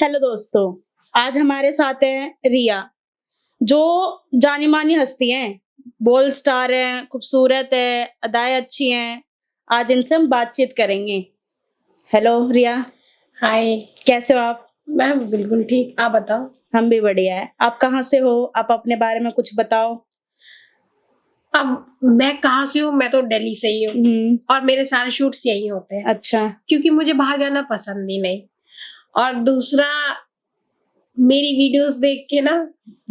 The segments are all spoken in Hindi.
हेलो दोस्तों, आज हमारे साथ है रिया, जो जानी-मानी हस्ती हैं, बोल्ड स्टार हैं, खूबसूरत है, अदाएँ अच्छी हैं। आज इनसे हम बातचीत करेंगे। हेलो रिया, हाय। कैसे हो आप? मैं बिल्कुल ठीक, आप बताओ। हम भी बढ़िया है। आप कहाँ से हो? आप अपने बारे में कुछ बताओ। अब मैं कहाँ से हूँ? मैं तो दिल्ली से ही हूँ और मेरे सारे शूट्स यहीं होते हैं अच्छा, क्योंकि मुझे बाहर जाना पसंद ही नहीं। और दूसरा, मेरी वीडियोस देख के ना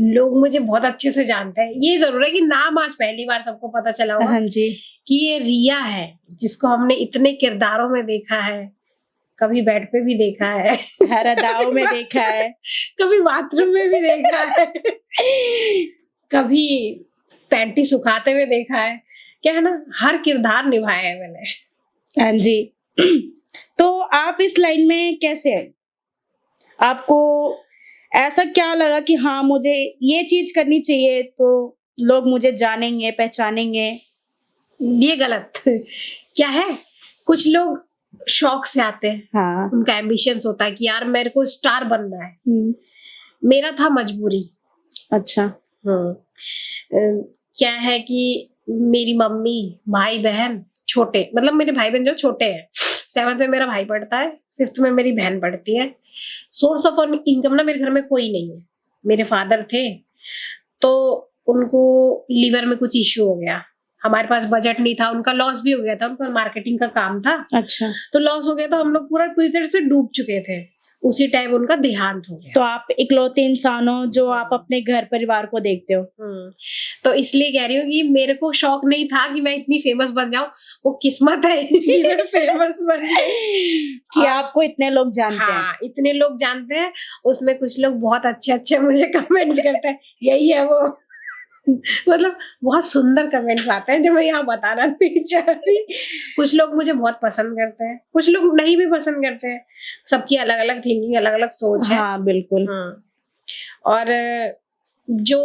लोग मुझे बहुत अच्छे से जानते हैं। ये जरूर है कि नाम आज पहली बार सबको पता चला होगा हाँ जी। कि ये रिया है, जिसको हमने इतने किरदारों में देखा है। कभी बेड पे भी देखा है, हर अदाओं में देखा है। कभी बाथरूम में भी देखा है, कभी पैंटी सुखाते हुए देखा है। क्या है ना, हर किरदार निभाया है मैंने। हाँ जी। तो आप इस लाइन में कैसे आए? आपको ऐसा क्या लगा कि हाँ, मुझे ये चीज़ करनी चाहिए तो लोग मुझे जानेंगे, पहचानेंगे? ये गलत क्या है, कुछ लोग शौक से आते हैं, हाँ। उनका एम्बिशंस होता है कि यार मेरे को स्टार बनना है। मेरा था मजबूरी। अच्छा। क्या है कि मेरी मम्मी, भाई बहन छोटे, मतलब मेरे भाई बहन जो छोटे हैं, 7th में मेरा भाई पढ़ता है, 5th में मेरी बहन पढ़ती है। सोर्स ऑफ इनकम ना मेरे घर में कोई नहीं है। मेरे फादर थे तो उनको लीवर में कुछ इश्यू हो गया, हमारे पास बजट नहीं था, उनका लॉस भी हो गया था, उनका मार्केटिंग का काम था। अच्छा। तो लॉस हो गया तो हम लोग पूरी तरह से डूब चुके थे। उसी टाइम उनका देहांत हो गया। तो आप इकलौते इंसान हो जो आप अपने घर परिवार को देखते हो। तो इसलिए कह रही हूँ कि मेरे को शौक नहीं था कि मैं इतनी फेमस बन जाऊं, वो किस्मत है कि मैं फेमस बन गई कि आपको इतने लोग जानते हैं। हाँ, इतने लोग जानते हैं। उसमें कुछ लोग बहुत अच्छे मुझे कमेंट्स करते हैं, यही है वो। मतलब बहुत सुंदर कमेंट्स आते हैं जो मैं यहाँ बताना नहीं चाह रही। कुछ लोग मुझे बहुत पसंद करते हैं, कुछ लोग नहीं भी पसंद करते हैं। सबकी अलग अलग थिंकिंग, अलग अलग सोच है। हाँ बिल्कुल। और जो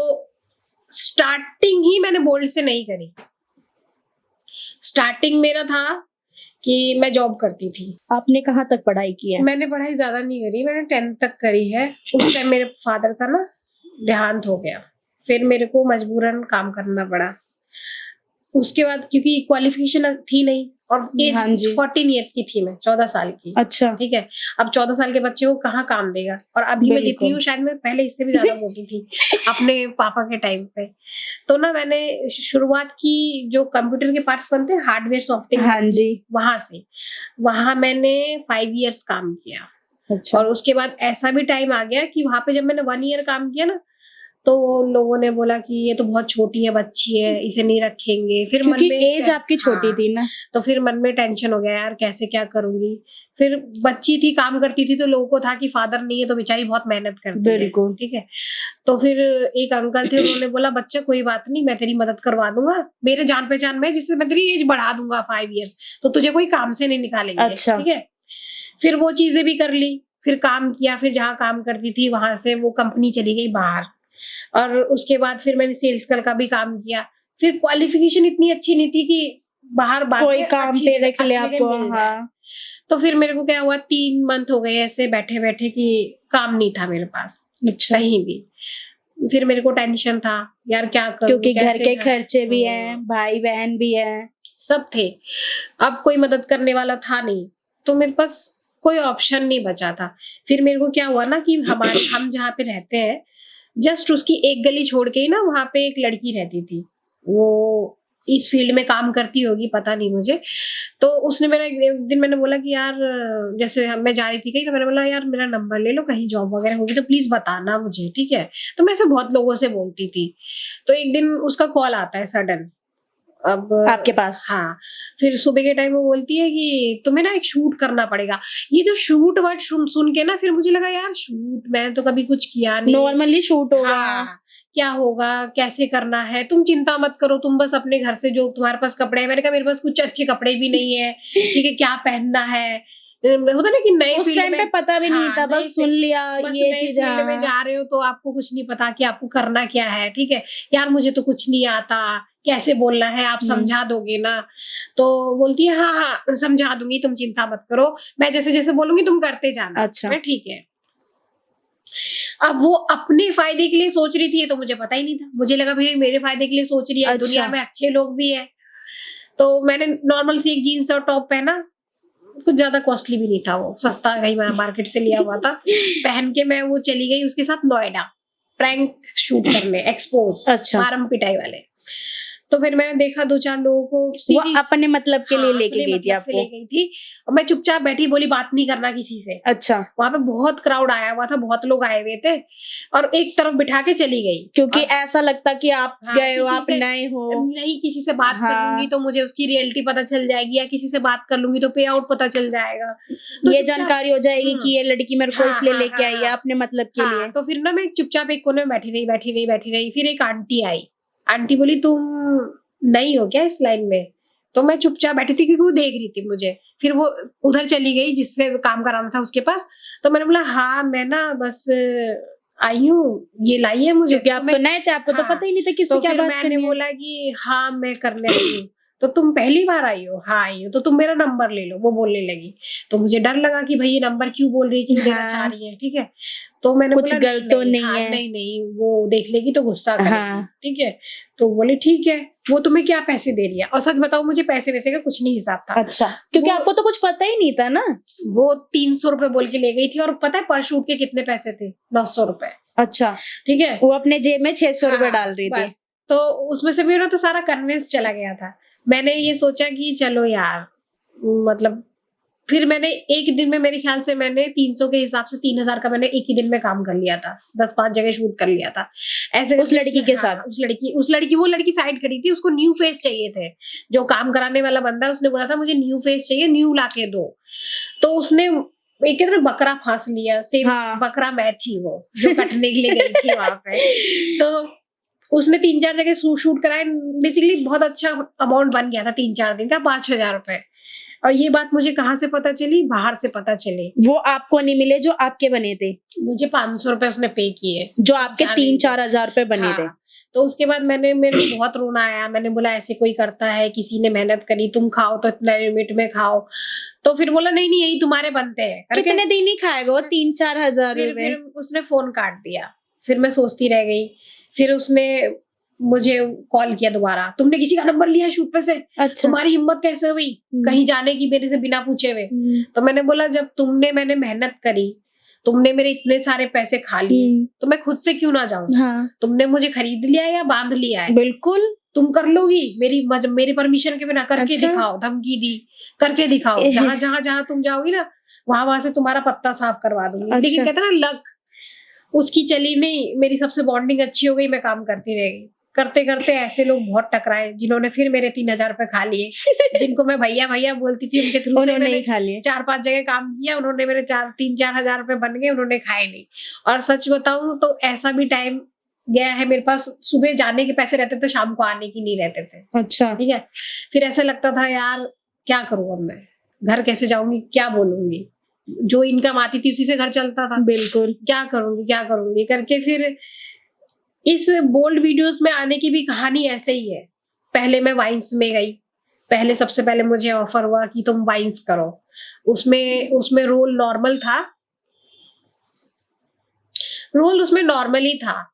स्टार्टिंग ही मैंने बोल्ड से नहीं करी। स्टार्टिंग मेरा था कि मैं जॉब करती थी। आपने कहाँ तक पढ़ाई की है? मैंने पढ़ाई ज्यादा नहीं करी, मैंने 10th तक करी है। उस टाइम मेरे फादर का ना देहांत हो गया, फिर मेरे को मजबूरन काम करना पड़ा। उसके बाद क्योंकि क्वालिफिकेशन थी नहीं और एज 14 ईयर्स की थी, मैं 14 साल की। अच्छा। ठीक है, अब 14 साल के बच्चे को कहाँ काम देगा। और अभी मैं जितनी हूँ, शायद मैं पहले इससे भी ज्यादा मोटी थी अपने पापा के टाइम पे। तो ना मैंने शुरुआत की, जो कंप्यूटर के पार्ट्स बनते हैं, हार्डवेयर सॉफ्टवेयर, हाँ जी, वहां से। वहां मैंने 5 ईयर्स काम किया। अच्छा। और उसके बाद ऐसा भी टाइम आ गया कि वहां पे जब मैंने 1 ईयर काम किया ना, तो लोगों ने बोला कि ये तो बहुत छोटी है, बच्ची है, इसे नहीं रखेंगे। फिर मन में एज आपकी छोटी थी ना, तो फिर मन में टेंशन हो गया, यार कैसे क्या करूंगी। फिर बच्ची थी, काम करती थी, तो लोगों को था कि फादर नहीं है तो बेचारी बहुत मेहनत करती है। बिल्कुल। ठीक है, तो फिर एक अंकल थे, उन्होंने बोला बच्चा कोई बात नहीं, मैं तेरी मदद करवा दूंगा, मेरे जान पहचान में, जिससे मैं तेरी एज बढ़ा दूंगा 5 ईयर्स, तो तुझे कोई काम से नहीं निकालेंगे। अच्छा। ठीक है, फिर वो चीजें भी कर ली, फिर काम किया। फिर जहाँ काम करती थी वहां से वो कंपनी चली गई बाहर। और उसके बाद फिर मैंने सेल्स गर्ल का भी काम किया। फिर क्वालिफिकेशन इतनी अच्छी नहीं थी कि बाहर कोई काम पे रख ले आपको। हाँ। तो फिर मेरे को क्या हुआ, 3 मंथ हो गए ऐसे बैठे बैठे कि काम नहीं था मेरे पास। अच्छा। कहीं भी। फिर मेरे को टेंशन था, यार क्या करूं, क्योंकि घर के खर्चे भी हैं, भाई बहन भी हैं, सब थे। अब कोई मदद करने वाला था नहीं, तो मेरे पास कोई ऑप्शन नहीं बचा था। फिर मेरे को क्या हुआ ना कि हम जहाँ पे रहते हैं, जस्ट उसकी एक गली छोड़ के ही ना, वहां पे एक लड़की रहती थी। वो इस फील्ड में काम करती होगी, पता नहीं मुझे। तो उसने मेरा एक दिन मैंने बोला कि यार, जैसे मैं जा रही थी कहीं, तो मैंने बोला यार मेरा नंबर ले लो, कहीं जॉब वगैरह होगी तो प्लीज बताना मुझे। ठीक है, तो मैं ऐसे बहुत लोगों से बोलती थी। तो एक दिन उसका कॉल आता है सडन, अब आपके पास। हाँ, फिर सुबह के टाइम वो बोलती है कि तुम्हें ना एक शूट करना पड़ेगा। ये जो शूट वर्ड सुन के ना, फिर मुझे लगा यार शूट, मैंने तो कभी कुछ किया नहीं, नॉर्मली शूट होगा। हाँ, क्या होगा, कैसे करना है, तुम चिंता मत करो, तुम बस अपने घर से जो तुम्हारे पास कपड़े हैं। मैंने कहा मेरे पास कुछ अच्छे कपड़े भी नहीं है, ठीक है, क्या पहनना है। होता ना कि नए उस टाइम पे पता भी नहीं था, बस सुन लिया ये चीज। फील्ड में जा रहे हो तो आपको कुछ नहीं पता कि आपको करना क्या है। ठीक है, यार मुझे तो कुछ नहीं आता, कैसे बोलना है, आप समझा दोगे ना। तो बोलती है हाँ हाँ समझा दूंगी, तुम चिंता मत करो, मैं जैसे जैसे बोलूंगी तुम करते जाना। अच्छा। मैं ठीक है। अब वो अपने फायदे के लिए सोच रही थी, ये तो मुझे पता ही नहीं था। मुझे लगा भाई मेरे फायदे के लिए सोच रही है, अच्छा। दुनिया में अच्छे लोग भी है। तो मैंने नॉर्मल सी एक जीन्स और टॉप पहना, कुछ ज्यादा कॉस्टली भी नहीं था, वो सस्ता कहीं मैं मार्केट से लिया हुआ था। पहन के मैं वो चली गई उसके साथ नोएडा प्रैंक शूट करने, एक्सपोज, अच्छा। मारम पिटाई वाले। तो फिर मैंने देखा 2-4 लोगों को, वो सीरीज अपने मतलब के लिए हाँ, लेके अपने गई थी मतलब से ले आपको? गई थी। और मैं चुपचाप बैठी, बोली बात नहीं करना किसी से। अच्छा, वहां पे बहुत क्राउड आया हुआ था, बहुत लोग आए हुए थे, और एक तरफ बिठा के चली गई। क्योंकि और ऐसा लगता कि आप हाँ, गए हो, किसी आप से नए हो। नहीं, किसी से बात हाँ। करूंगी तो मुझे उसकी रियलिटी पता चल जाएगी, या किसी से बात कर लूंगी तो पे आउट पता चल जाएगा, तो ये चुपचाप जानकारी हो जाएगी कि ये लड़की मेरे को हाँ, इसलिए हाँ, लेके हाँ, आई है, अपने मतलब के लिए। हाँ। तो फिर ना मैं चुपचाप एक कोने में बैठी रही। फिर एक आंटी आई, आंटी बोली तुम नई हो क्या इस लाइन में? तो मैं चुपचाप बैठी थी क्योंकि वो देख रही थी मुझे। फिर वो उधर चली गई जिससे काम कराना था उसके पास। तो मैंने बोला हाँ मैं ना बस आई हूँ, ये लाई है मुझे। क्योंकि आप तो नए थे, आपको तो हाँ, पता ही नहीं था किससे तो क्या फिर बात मैंने करनी है। बोला कि हाँ मैं करने आई हूँ। तो तुम पहली बार आई हो? हाँ आई हो। तो तुम मेरा नंबर ले लो, वो बोलने लगी। तो मुझे डर लगा कि भाई ये नंबर क्यों बोल रही है, क्यों देना चाह हाँ, रही है, ठीक है। तो मैंने कुछ बोला गलत तो नहीं हाँ, है। नहीं वो देख लेगी तो गुस्सा करेगी, हाँ। ठीक है। तो बोले ठीक है, वो तुम्हें क्या पैसे दे रही है? और सच बताओ मुझे पैसे वैसे का कुछ नहीं हिसाब था। अच्छा, क्योंकि वो- आपको तो कुछ पता ही नहीं था ना। वो 300 रुपए बोल के ले गई थी, और पता है पर शूट के कितने पैसे थे? 900 रुपए, अच्छा, ठीक है। वो अपने जेब में 600 रुपए हाँ, डाल रही थी। बस। तो उसमें से मेरा तो सारा कन्विंस चला गया था। मैंने ये सोचा कि चलो यार, मतलब फिर मैंने एक दिन में, मेरे ख्याल से मैंने 300 के हिसाब से 3000 का मैंने एक ही दिन में काम कर लिया था, 10-5 जगह शूट कर लिया था ऐसे उस लड़की के साथ? वो लड़की साइड करी थी, उसको न्यू फेस चाहिए थे। जो काम कराने वाला बंदा है उसने बोला था मुझे न्यू फेस चाहिए, न्यू लाके दो। तो उसने एक तरह बकरा फांस लिया, सेम हाँ। बकरा मैं थी वो जो कटने के लिए गई थी वहां पे। तो उसने 3-4 जगह शूट कराए, बेसिकली बहुत अच्छा अमाउंट बन गया था 3-4 दिन का, 5,000 रुपए। और ये बात मुझे कहाँ से पता चली? बाहर से पता चली। वो आपको नहीं मिले जो आपके बने थे? मुझे 500 रुपए उसने पे किए, जो आपके 3-4 हजार रुपए बने थे। हाँ। तो उसके बाद मेरे को बहुत रोना आया। मैंने बोला ऐसे कोई करता है? किसी ने मेहनत करी, तुम खाओ तो इतना लिमिट में खाओ। तो फिर बोला नहीं नहीं यही तुम्हारे बनते हैं करके। कितने दिन ही खाएगा वो 3-4 हजार रुपए? फिर उसने फोन काट दिया। फिर मैं सोचती रह गई। फिर उसने मुझे कॉल किया दोबारा, तुमने किसी का नंबर लिया है शूट पे से? अच्छा। तुम्हारी हिम्मत कैसे हुई कहीं जाने की मेरे से बिना पूछे हुए? तो मैंने बोला जब मैंने मेहनत करी, तुमने मेरे इतने सारे पैसे खा लिए, तो मैं खुद से क्यों ना जाऊं? हाँ। तुमने मुझे खरीद लिया या बांध लिया है? बिल्कुल। तुम कर लोगी मेरी परमिशन के बिना? करके अच्छा। दिखाओ, धमकी दी, करके दिखाओ। जहां तुम जाओगी ना, वहां से तुम्हारा पत्ता साफ करवा दूंगी। अच्छा। लेकिन कहते ना लक, उसकी चली नहीं, मेरी सबसे बॉन्डिंग अच्छी हो गई, मैं काम करती रह गई। करते करते ऐसे लोग बहुत टकराए जिन्होंने फिर मेरे 3,000 रुपए खा लिए। जिनको मैं भैया भैया बोलती थी, उनके थ्रू से उन्होंने मैंने ही खा लिए। 4-5 जगह काम किया, उन्होंने मेरे 3-4 हजार रुपए बन गए, उन्होंने खाए नहीं। और सच बताऊं तो ऐसा भी टाइम गया है मेरे पास, सुबह जाने के पैसे रहते थे, शाम को आने की नहीं रहते थे। अच्छा। ठीक है। फिर ऐसा लगता था यार क्या करूं अब मैं, घर कैसे जाऊंगी, क्या बोलूंगी? जो इनकम आती थी उसी से घर चलता था। बिल्कुल। क्या करूंगी करके फिर इस बोल्ड वीडियोस में आने की भी कहानी ऐसे ही है। पहले मैं वाइन्स में गई। पहले सबसे पहले मुझे ऑफर हुआ कि तुम वाइन्स करो। उसमें रोल नॉर्मल था, रोल उसमें नॉर्मल ही था।